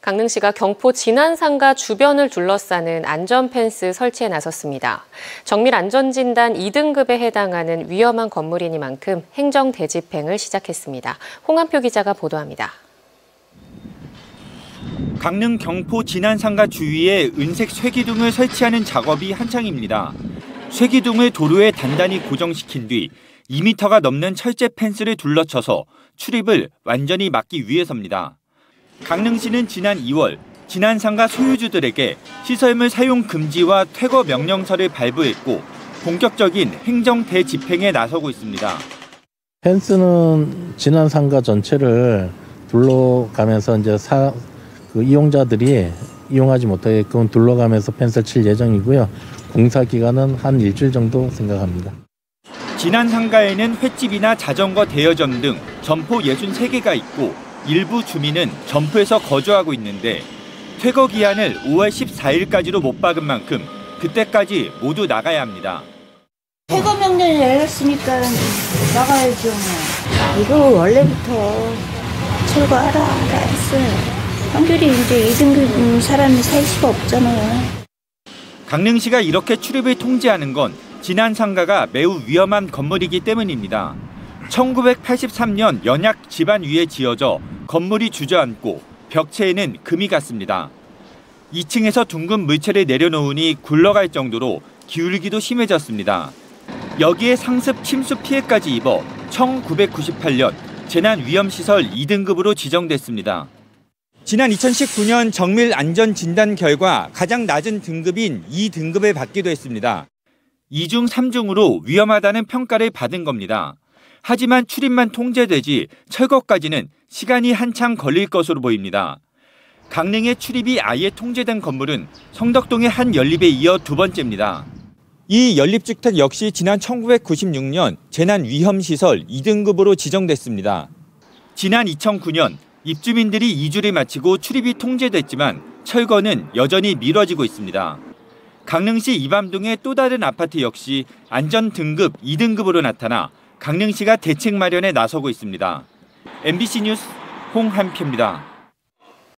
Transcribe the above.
강릉시가 경포 진안상가 주변을 둘러싸는 안전펜스 설치에 나섰습니다. 정밀 안전진단 2등급에 해당하는 위험한 건물이니만큼 행정 대집행을 시작했습니다. 홍한표 기자가 보도합니다. 강릉 경포 진안상가 주위에 은색 쇠기둥을 설치하는 작업이 한창입니다. 쇠기둥을 도로에 단단히 고정시킨 뒤 2m가 넘는 철제 펜스를 둘러쳐서 출입을 완전히 막기 위해서입니다. 강릉시는 지난 2월 진안상가 소유주들에게 시설물 사용 금지와 퇴거 명령서를 발부했고 본격적인 행정 대집행에 나서고 있습니다. 펜스는 진안상가 전체를 둘러가면서 이제 이용자들이 이용하지 못하게끔 둘러가면서 펜스를 칠 예정이고요. 공사 기간은 한 일주일 정도 생각합니다. 진안상가에는 횟집이나 자전거 대여점 등 점포 63개가 있고 일부 주민은 점포에서 거주하고 있는데 퇴거 기한을 5월 14일까지로 못 박은 만큼 그때까지 모두 나가야 합니다. 퇴거 명령이 내렸으니까 나가야죠. 이거 원래부터 철거하라 했어요. 한결이 이제 2등급 사람이 살 수가 없잖아요. 강릉시가 이렇게 출입을 통제하는 건 진안상가가 매우 위험한 건물이기 때문입니다. 1983년 연약 지반 위에 지어져 건물이 주저앉고 벽체에는 금이 갔습니다. 2층에서 둥근 물체를 내려놓으니 굴러갈 정도로 기울기도 심해졌습니다. 여기에 상습 침수 피해까지 입어 1998년 재난위험시설 2등급으로 지정됐습니다. 지난 2019년 정밀 안전 진단 결과 가장 낮은 등급인 2등급을 받기도 했습니다. 2중 3중으로 위험하다는 평가를 받은 겁니다. 하지만 출입만 통제되지 철거까지는 시간이 한창 걸릴 것으로 보입니다. 강릉의 출입이 아예 통제된 건물은 성덕동의 한 연립에 이어 두 번째입니다. 이 연립주택 역시 지난 1996년 재난위험시설 2등급으로 지정됐습니다. 지난 2009년 입주민들이 이주를 마치고 출입이 통제됐지만 철거는 여전히 미뤄지고 있습니다. 강릉시 이밤동의 또 다른 아파트 역시 안전 등급 2등급으로 나타나 강릉시가 대책 마련에 나서고 있습니다. MBC 뉴스 홍한표입니다.